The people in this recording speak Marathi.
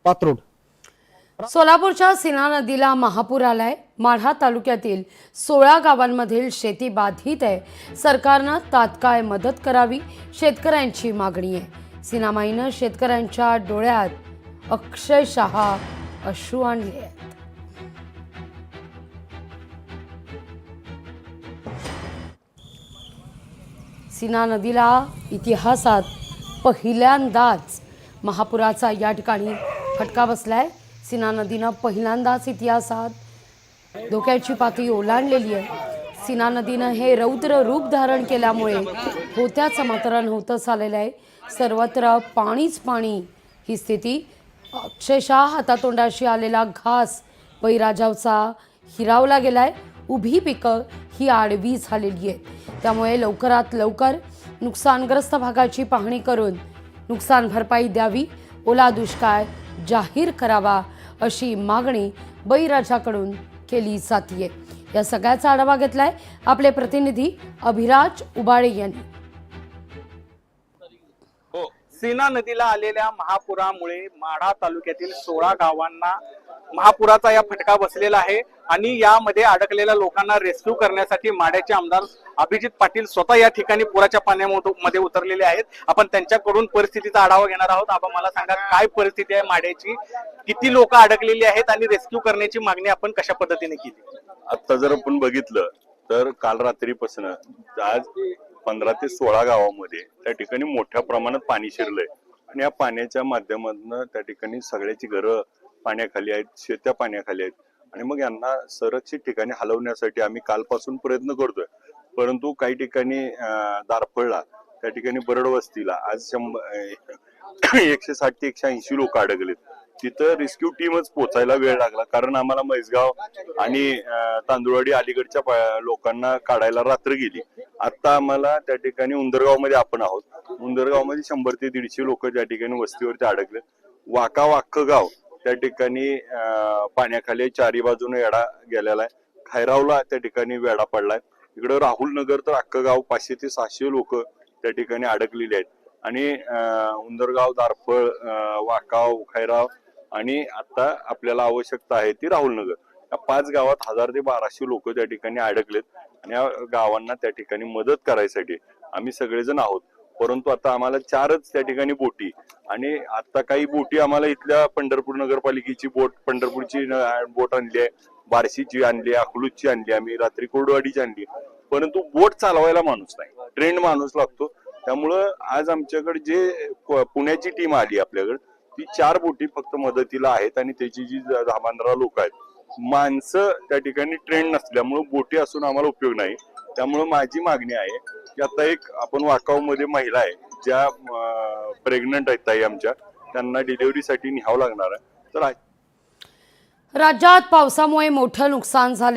पात्रोड। सोलापूरच्या सीना नदीला महापूर आलाय। माढा तालुक्यातील 16 गावांमधील शेती बाधित आहे। सरकारनं तात्काळ मदत करावी, शेतकऱ्यांची मागणी आहे। सीनामाईनं शेतकऱ्यांच्या डोळ्यात अक्षरशः अश्रू आणले आहेत। सीना नदीला इतिहासात पहिल्यांदाच महापुराचा या ठिकाणी फटका बसलाय। सीना नदीनं पहिल्यांदाच इतिहासात धोक्याची पातळी ओलांडलेली आहे। सीना नदीनं हे रौद्र रूप धारण केल्यामुळे होत्याचं मात्र नव्हतंच आलेलं आहे। सर्वत्र पाणीच पाणी ही स्थिती। अक्षरशः हातातोंडाशी आलेला घास बळीराजाचा हिरावला गेलाय। उभी पिकं ही आडवी झालेली आहेत। त्यामुळे लवकरात लवकर नुकसानग्रस्त भागाची पाहणी करून नुकसान भरपाई द्यावी, ओला दुष्काळ जाहीर करावा अशी मागणी बळीराजाकडून केली जातीये। या सगळ्याचा आढावा घेतलाय आपले प्रतिनिधी अभिराज उबाळे यांनी। सीना नदीला आलेल्या महापुरामुळे माढा तालुक्यातील 16 गावांना महापुराचा या फटका बसलेला आहे आणि यामध्ये अडकलेल्या लोकांना रेस्क्यू करण्यासाठी माढ्याचे आमदार अभिजित पाटील स्वतः या ठिकाणी पुराच्या पाण्यामध्ये उतरलेले आहेत। आपण त्यांच्याकडून परिस्थितीचा आढावा घेणार आहोत। आपण मला सांगा, काय परिस्थिती आहे माढ्याची, किती लोक अडकलेली आहेत आणि रेस्क्यू करण्याची मागणी आपण कशा पद्धतीने केली? आता जर आपण बघितलं तर काल रात्रीपासून आज 15 ते 16 गावामध्ये त्या ठिकाणी मोठ्या प्रमाणात पाणी शिरलंय आणि या पाण्याच्या माध्यमातून त्या ठिकाणी सगळ्याची घरं पाण्याखाली आहेत, शेत्या पाण्याखाली आहेत आणि मग यांना सुरक्षित ठिकाणी हलवण्यासाठी आम्ही कालपासून प्रयत्न करतोय। परंतु काही ठिकाणी दारफळला, त्या ठिकाणी बरड वस्तीला आज 160 ते 180 लोक अडकलेत। तिथं रेस्क्यू टीमच पोचायला वेळ लागला, कारण आम्हाला म्हैसगाव आणि तांदुळवाडी अलीकडच्या लोकांना काढायला रात्र गेली। आता आम्हाला त्या ठिकाणी उंदरगाव मध्ये आपण आहोत। उंदरगाव मध्ये 100 ते 150 लोक त्या ठिकाणी वस्तीवरती अडकले। वाका गाव त्या ठिकाणी पाण्याखाली चारी बाजूने वेढा गेलेला आहे। खैरावला त्या ठिकाणी वेढा पडलाय। इकडे राहुल नगर तर अख्खं गाव 500 ते 600 लोक त्या ठिकाणी अडकलेली आहेत आणि उंदरगाव, दारफळ, वाकाव, खैराव आणि आता आपल्याला आवश्यकता आहे ती राहुल नगर, या 5 गावात 1000 ते 1200 लोक त्या ठिकाणी अडकलेत आणि या गावांना त्या ठिकाणी मदत करायसाठी आम्ही सगळेजण आहोत। परंतु आता आम्हाला 4च त्या ठिकाणी बोटी आणि आता काही बोटी आम्हाला इथल्या पंढरपूर नगरपालिकेची बोट, पंढरपूरची बोट आणली आहे, बार्शीची आणली, अकलूजची आणली, आम्ही रात्री कोरडवाडीची आणली। परंतु बोट चालवायला माणूस नाही, ट्रेंड माणूस लागतो। त्यामुळं आज आमच्याकडे जे पुण्याची टीम आली आपल्याकडे, ती 4 बोटी फक्त मदतीला आहेत आणि त्याची जी 10-15 लोक आहेत, माणसं त्या ठिकाणी ट्रेंड नसल्यामुळे बोटी असून आम्हाला उपयोग नाही। त्यामुळे माझी मागणी आहे की आता एक आपण वाकाव मध्ये महिला आहे ज्या प्रेग्नंट आहेत ताई आमच्या, त्यांना डिलिव्हरीसाठी न्यावं लागणार आहे। तर राज्यात पावसामुळे मोठं नुकसान झालं।